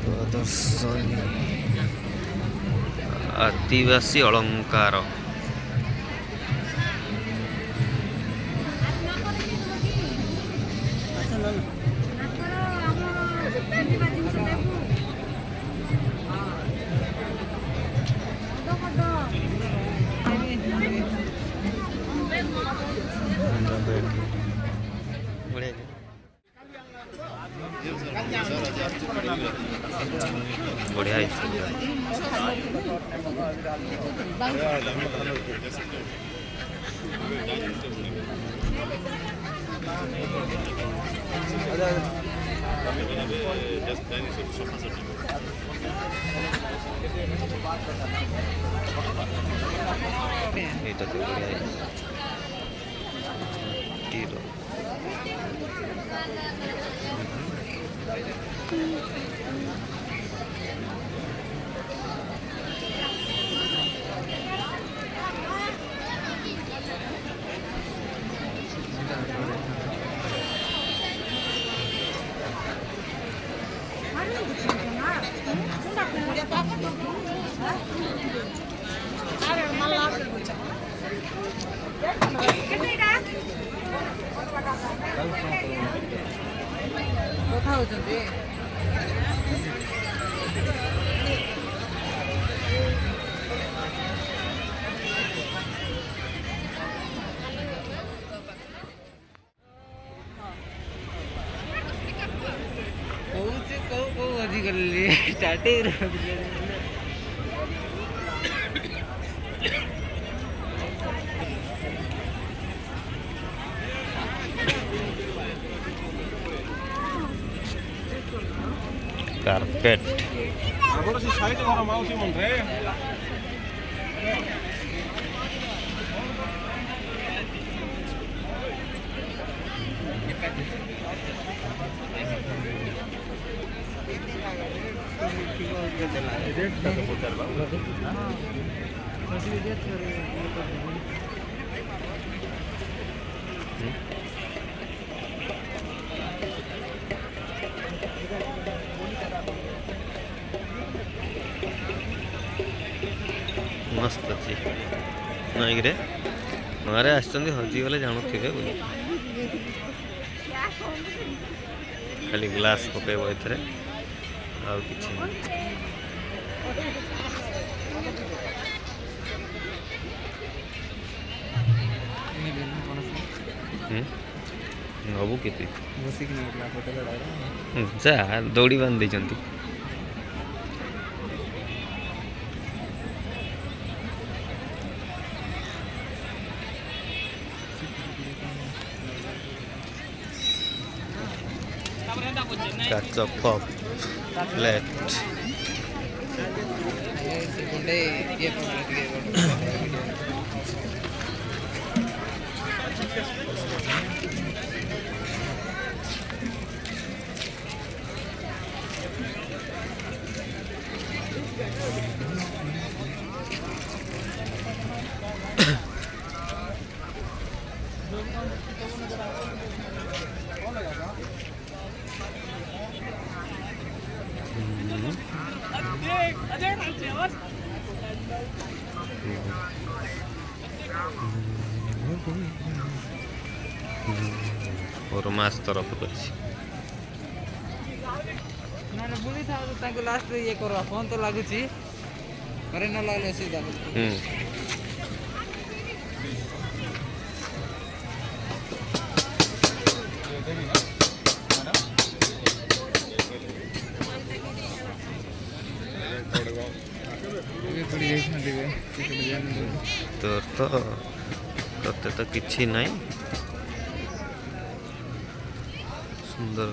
ପ୍ରଦର୍ଶନୀ ଆଦିବାସୀ ଅଳଙ୍କାର। बढ़िया এটা তো बढ़िया କଥା ହଉଛନ୍ତି କହୁଛି କୋଉ ଆଜିକାଲି starting carpet agora se sai agora mal se montre मस्त अच्छी नाइक रे मारे आसचंदी हजी गले जानुथिबे बोली खाली ग्लास पकेब एथरे आउ किछि नबू केते बसिक नहीं फोटो जा दौड़ी बांध देचंती काच कप प्लेट और मास तरफ अच्छी ना बुझी था ताको लास्ट ये करो फोन तो लागुची करे न लागले सीधा तो किछि नहीं सुंदर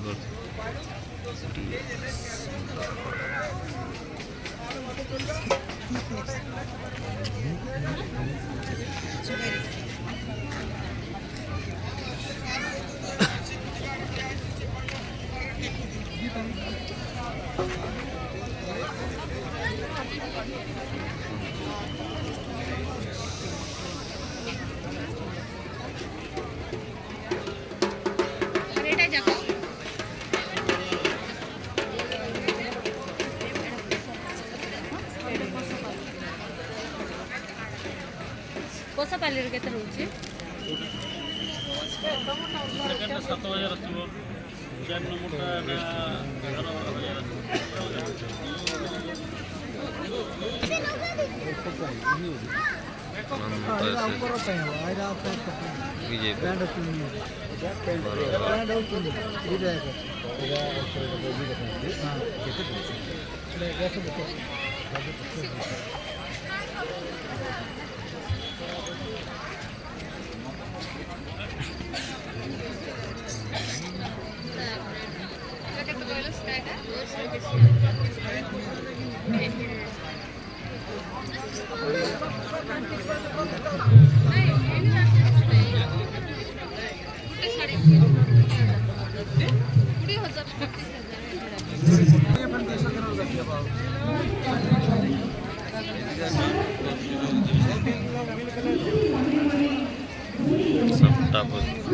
କୋଷାପାଲିରେ କେତେ ରହୁଛି? ସେକେଣ୍ଡ 7,000 ଆସିବ, 4 ନମ୍ବରଟା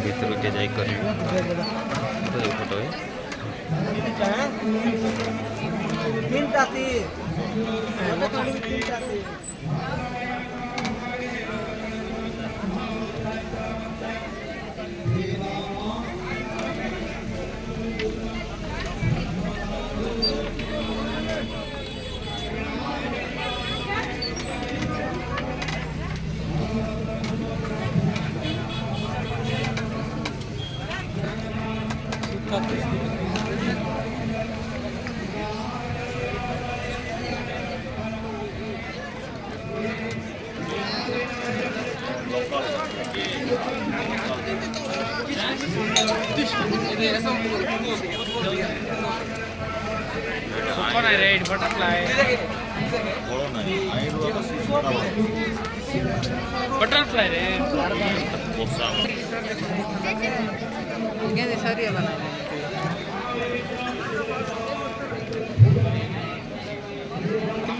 भीतर के जाई कर फोटो है रेड बटरफ्लाई बटरफ्लाई रे सारी बना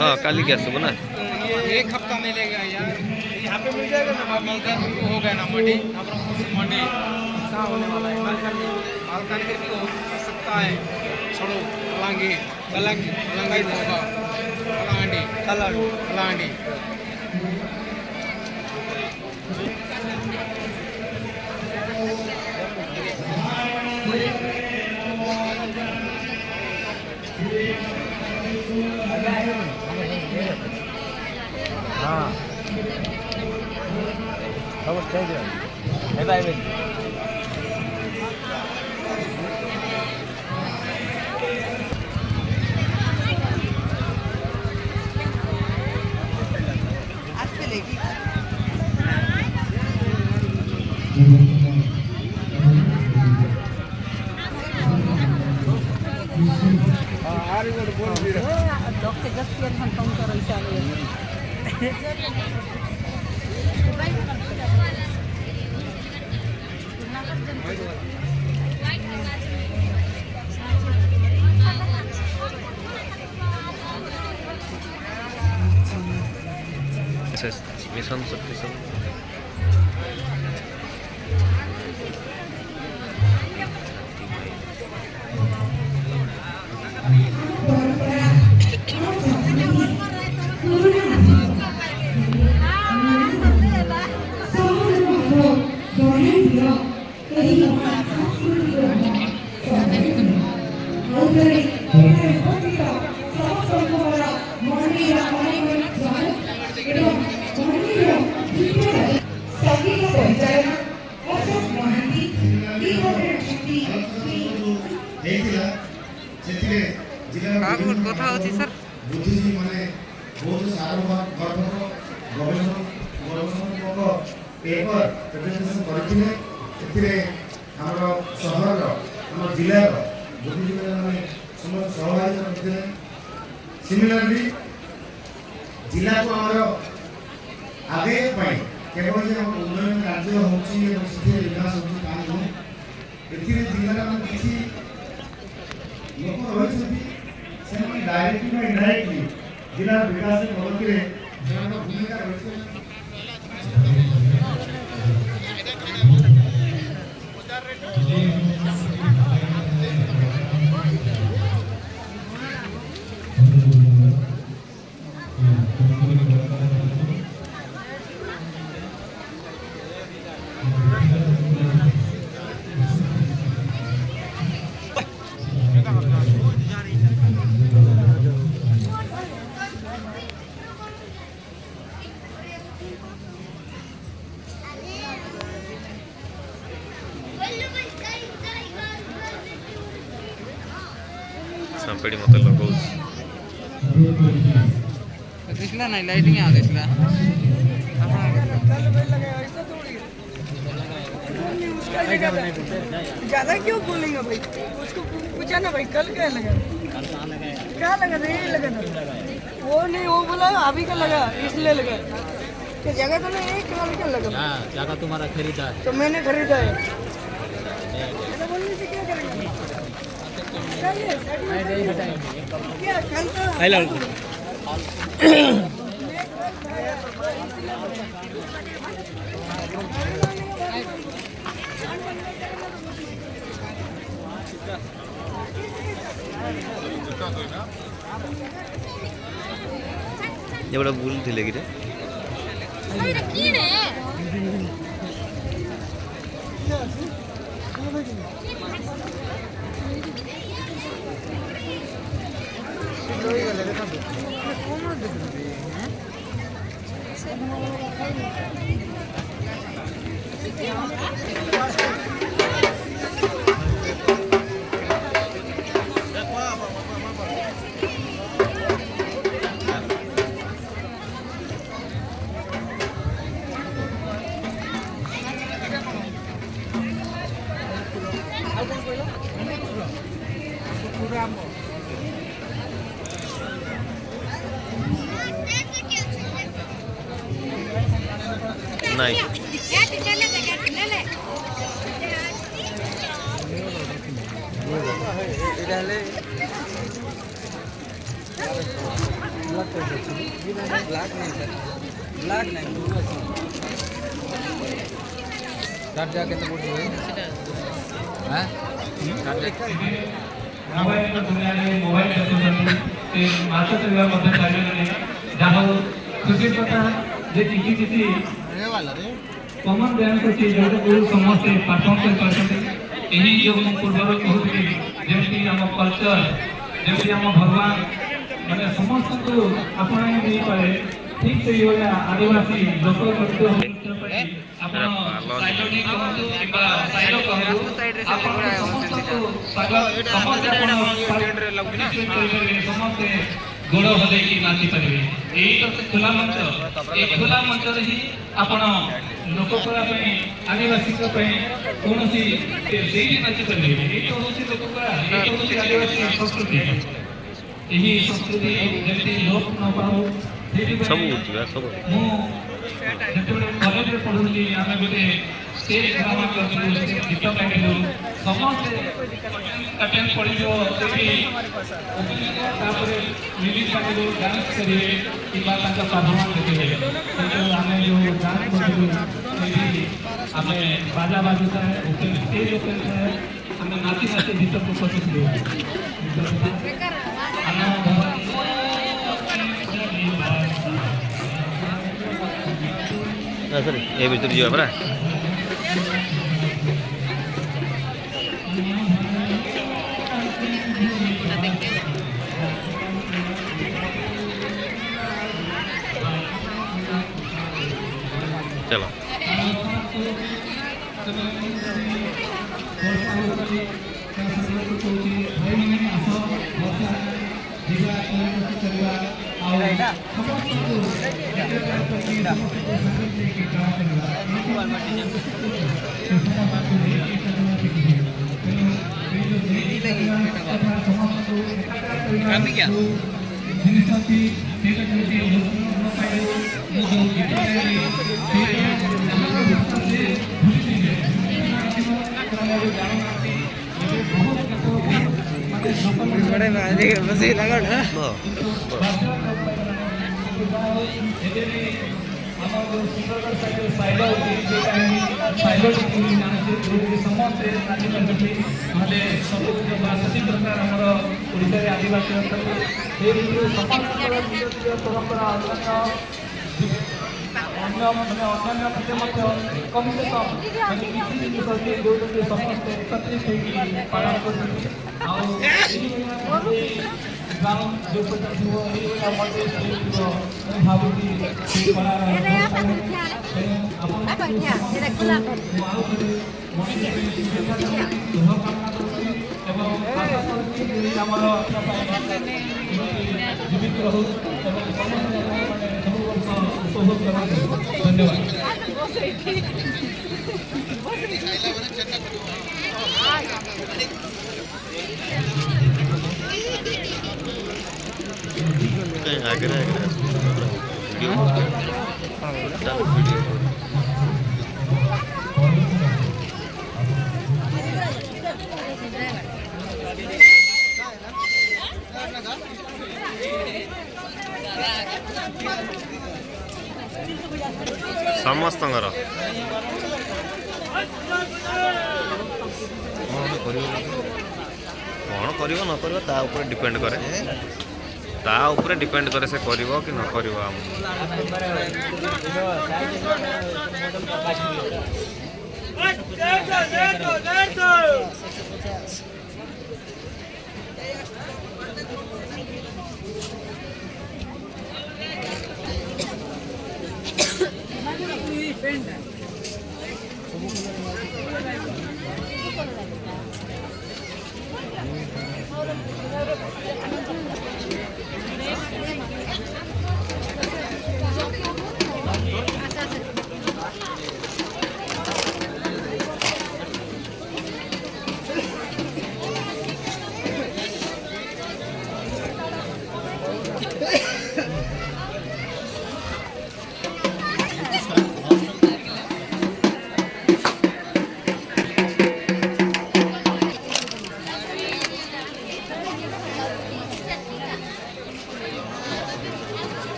हाँ काली क्या सुबह ना एक हफ्ता मिलेगा यार यहाँ पे मिल जाएगा ना मलकान हो गया ना मंडी मंडी कहाँ होने वाला है मालकान में भी हो सकता काय सडू कलांगी कलांगी कलांगी कलांडी कलांडी हाँ सब स्टेज है बाय Dokter gaskiyan hantong karon siya niya. Mission Shakti सब কথা হচ্ছে স্যার বুদ্ধিজীবী মানে ବହୁତ ସାର୍ବଭୌମ ଗବେଷଣାତ୍ମକ ପେପର ପ୍ରେଜେଣ୍ଟେସନ କରିଥିଲେ। ସେଥିରେ ଆମର ସହରର ଆମ ଜିଲ୍ଲାର ବୁଦ୍ଧିଜୀବୀମାନେ ସମସ୍ତ ସହଭାଗିତା କରିଥିଲେ। ସିମିଲାରଲି ଜିଲ୍ଲାକୁ ଆମର ଆଗେଇବା ପାଇଁ କେବଳ ଯେ ଆମ ଉନ୍ନୟନ କାର୍ଯ୍ୟ ହେଉଛି ଏବଂ ସେଥିରେ ବିକାଶ ହେଉଛି ତାହା ନୁହେଁ। ଏଥିରେ ଜିଲ୍ଲାର କିଛି ଲୋକ ରହିଛନ୍ତି ସେମାନେ ଡାଇରେକ୍ଟଲି ବା ଇନଡାଇରେକ୍ଟଲି ଜିଲ୍ଲାର ବିକାଶ ପ୍ରଗତିରେ ସେମାନଙ୍କ ଭୂମିକା ରହିଛି। सांपेड़ी मत लगो दिसला नाही लाइटिंग आ दिसला ज्यादा क्यों बोलेंगे भाई, उसको पूछा ना भाई कल क्या लगा, क्या लगा नहीं लगा था वो नहीं, वो बोला अभी का लगा इसलिए लगा। क्या जगह तो नहीं है, क्या लगा जगह तुम्हारा खरीदा है तो मैंने खरीदा है। ऐसा बोलने से क्या करेंगे, क्या कल तो ये बड़ा भूल थी लेगी रे नहीं ब्लैक नहीं सर, ब्लैक नहीं जाके तो बोल हैं मोबाइल दुनिया में मोबाइल देखुଛନ୍ତି ସେ ମାଛ ଧରିବା ମଧ୍ୟ ଜାଣିଲେଣି। ଯାହା ହଉ ଖୁସି କଥା ଯେ କିଛି କିଛି କମନ ଡ୍ୟାନ୍ସ ଅଛି ଯୋଉଟାକୁ ସମସ୍ତେ ପାରଫର୍ମ କରିପାରୁଛନ୍ତି। ଏହି ଯେଉଁ ମୁଁ ପୂର୍ବରୁ କହୁଥିଲି ଯେମିତି ଆମ କଲଚର ଯେମିତି ଆମ ଭଗବାନ ମାନେ ସମସ୍ତଙ୍କୁ ଆପଣାଇ ଦେଇପାରେ ଠିକ୍ ସେଇଭଳିଆ ଆଦିବାସୀ ଲୋକ ନୃତ୍ୟ ପାଇଁ ଆପଣ ସାଇଲୋଡି କହନ୍ତୁ କିମ୍ବା ସାଇଲୋ କହନ୍ତୁ ଆପଣ ସମସ୍ତଙ୍କୁ ସ୍ୱାଗତ। ସମସ୍ତେ ସମସ୍ତେ ଗୋଡ଼ ହଲେଇକି ନାଚିପାରିବେ। ଏଇ ତ ସେ ଖୋଲା ମଞ୍ଚ। ଏ ଖୋଲା ମଞ୍ଚରେ ହିଁ ଆପଣ ଲୋକକଳା ପାଇଁ ଆଦିବାସୀଙ୍କ ପାଇଁ କୌଣସି ସେଇଠି ନାଚିପାରିବେ। ଏଇ ତ ହେଉଛି ଲୋକକଳା, ଏଇ ତ ହେଉଛି ଆଦିବାସୀ ସଂସ୍କୃତି। ଏହି ସଂସ୍କୃତି ଯେମିତି ଲୋପ ନ ପାଉ ସବୁ ଯିବା ସବୁ ମୁଁ ଯେତେବେଳେ କଲେଜରେ ପଢ଼ୁଥିଲି ଆମେ ଗୋଟେ ଷ୍ଟେଜ୍ ଡ୍ରାମା କରିଥିଲୁ, ଗୀତ ଗାଇଥିଲୁ। ସମସ୍ତେ ଆଟେଣ୍ଡ ପଡ଼ିଯିବ ସେଇଠି ତାପରେ ରିଲିଜ୍ କରିବୁ ଡାନ୍ସ କରିବେ କିମ୍ବା ତାଙ୍କ ପରଫର୍ମାନ୍ସ ଦେଖିବେ। କିନ୍ତୁ ଆମେ ଯେଉଁ ଡାନ୍ସ କରିଥିଲୁ ସେଇଠି ଆମେ ବାଜା ବାଜୁଥାଏ ଓପେନ୍ ଷ୍ଟେଜ୍ ଓପେନ୍ ଥାଏ ଆମେ ନାଚି ନାଚି ଭିତରକୁ ପଶିଥିଲୁ। सर ये भीतर ଯିବା ପରା चलो बस लगा ସୁନ୍ଦରଗଡ଼ ସାଇଡ୍ ସାଇଲୋ ସମସ୍ତେ ନାଚିପାରୁଛନ୍ତି। ନହେଲେ ସବୁ ବାସନ୍ତୀ ପ୍ରକାର ଆମର ଓଡ଼ିଶାରେ ଆଦିବାସୀ ଅଛନ୍ତି। ସେ ଭିତରୁ ସମସ୍ତଙ୍କର ନିଜ ନିଜ ପରମ୍ପରା ଅନ୍ୟ ମାନେ ଅନ୍ୟାନ୍ୟ ମତେ ମଧ୍ୟ କମ୍ ସେ କମ୍ ମାନେ କିଛି ଜିନିଷ ଅଛି ଯେଉଁଟାକି ସମସ୍ତେ ଏକତ୍ରିତ ହେଇକି ପାଳନ କରୁଛନ୍ତି। ଆଉ ଗ୍ରାଉଣ୍ଡ ଯେଉଁ ପର୍ଯ୍ୟନ୍ତ ଥିବ ଏଇଭଳିଆ ମତେ ଥିବ ମୁଁ ଭାବୁଛି ସେ କଳାର ତେଣୁ ଆପଣଙ୍କୁ ମୁଁ ଆଉ ଥରେ ଶୁଭକାମନା କରୁଛି ଏବଂ ଆଶା କରୁଛି ଆମର ଜୀବିତ ରହୁ ଏବଂ ସମସ୍ତେ ମାନେ ସବୁ ବର୍ଷ ଉପଭୋଗ କରନ୍ତୁ। ଧନ୍ୟବାଦ। आगे समस्त कौन कर न कर डिपेंड करे ता ऊपर डिपेंड करे से करिवो कि न करिवो हम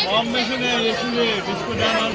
কম্বিনেশনে এসে বিস্কুট আনার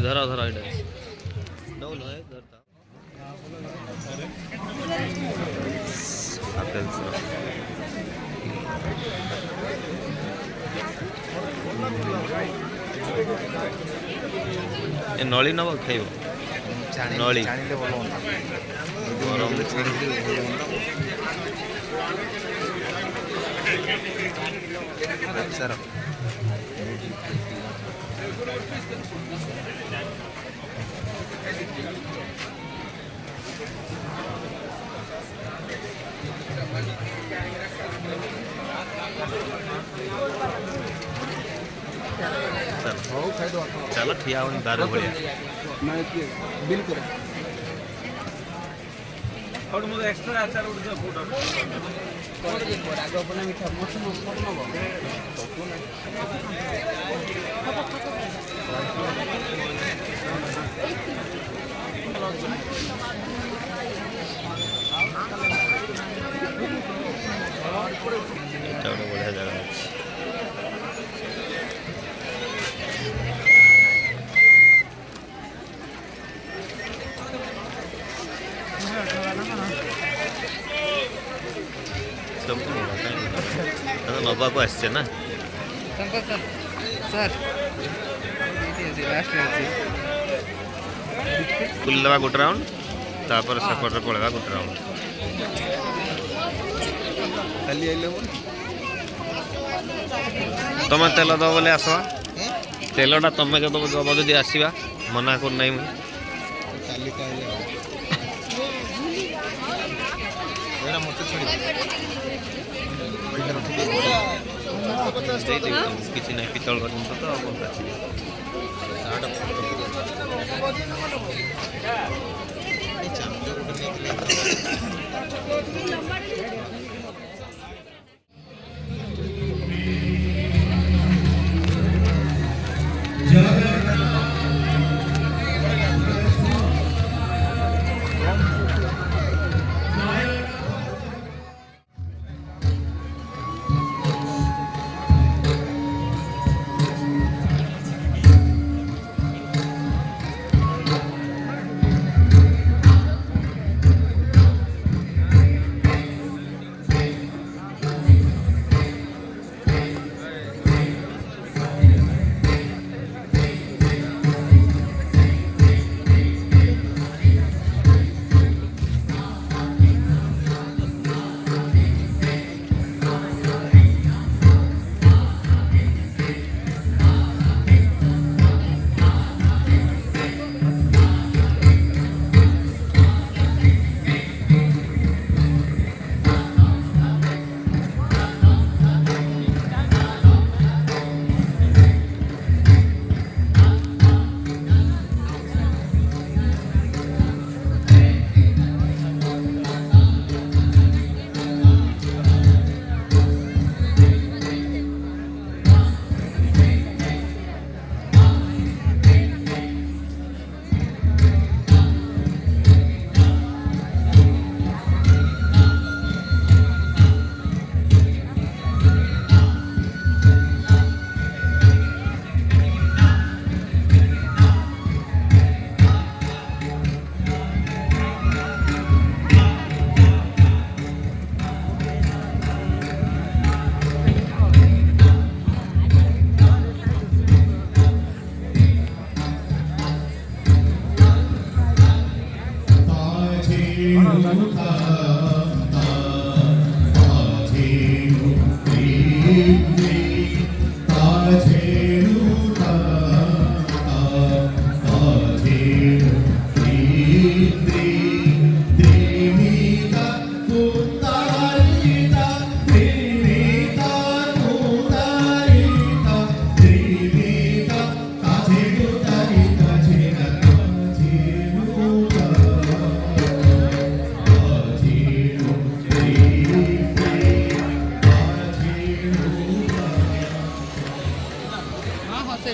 धरा धरा डबल है धरता ए नली नब खाइब नली गरम सर चलो ठिया दारू भलिया बिल्कुल और मुझे एक्स्ट्रा आचार उठ जा फूड और देखो आगे अपना मीठा मस्त मस्त बढ़िया जगह नबा को आसছে ना शंकर सर सर बुलवा गोटे राउंड तापर सेपटे पड़ेगा गोटे राउंड तुम तेल दब बोले आस तेलटा तुम जो दब जदि आसवा मना कर ना କିଛି ନାହିଁ ପିତ୍ତଳ ଜିନିଷ ତ ଆଉ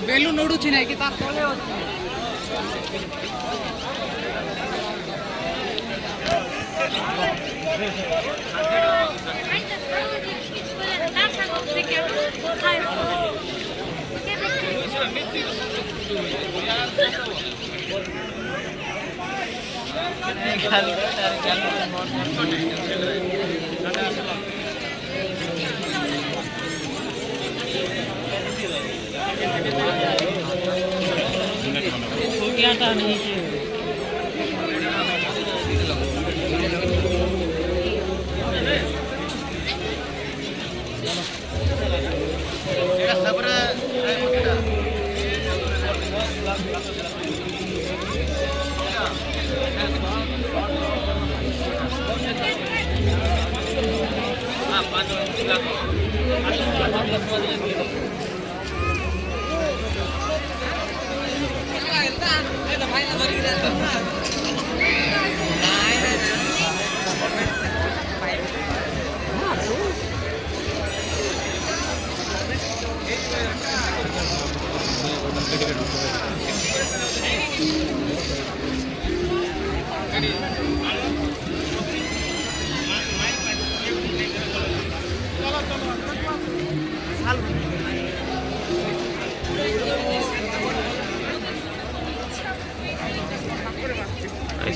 ବେଲୁନ ଉଡୁଛି ନାଇଁ କି ତାର ତଳେ ଅଛି।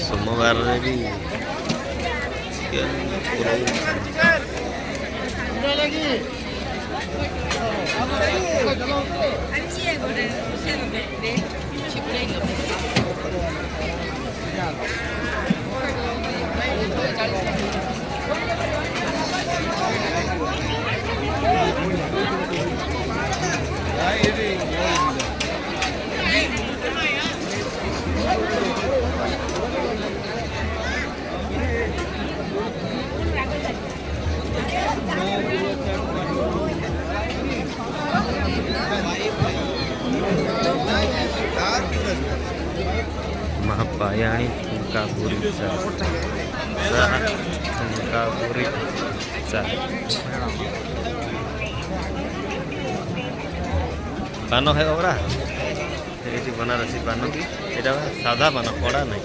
सोमवार भी बायाणी ठुमका पुरीचा ठुमका पुरीचा पान है ओरा ये बनारसी पान की এটা সাদা পান কড়া নাই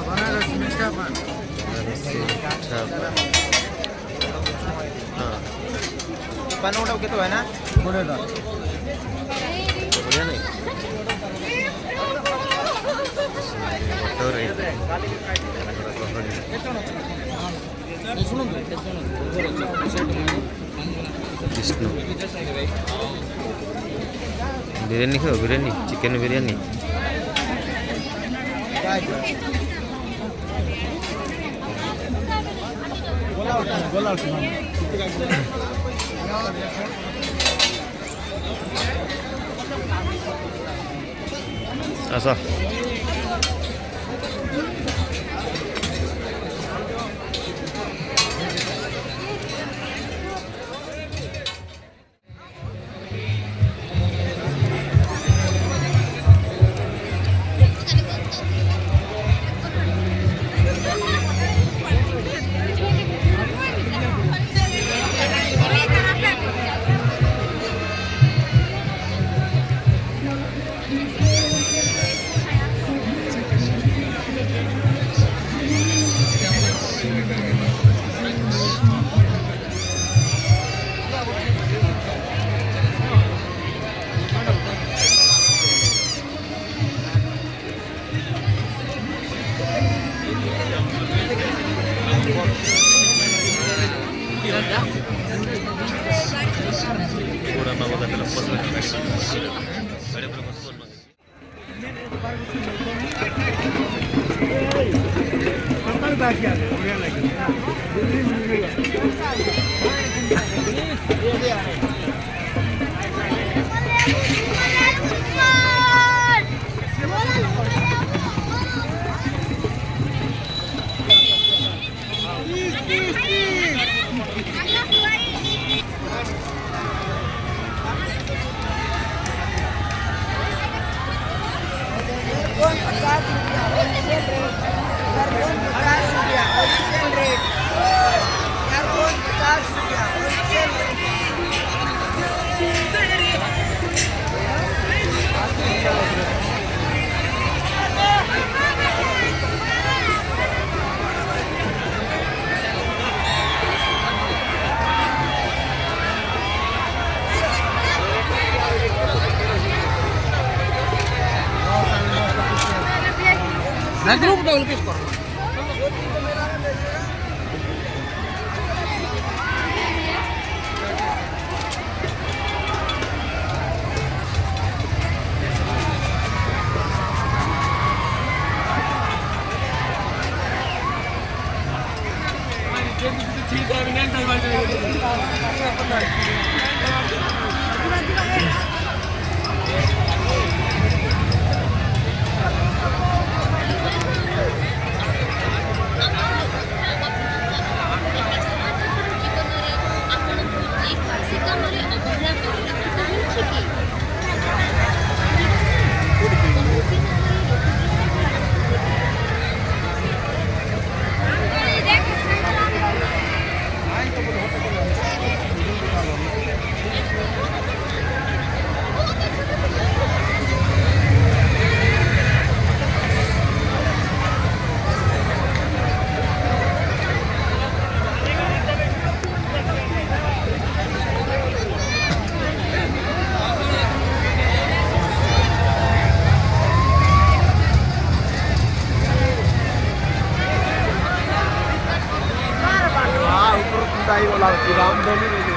बनारस मीठा पान बनारसी मीठा पान हाँ पान उठाओ के तो है ना बोले तो बढ़िया नहीं और विष्णु बिरयानी खाओ बिरयानी चिकन बिरयानी आसा पूरा नवदा त्याला पसवून गाडीवर बसवून ना ग्रुप डाउन किस करो रामधनी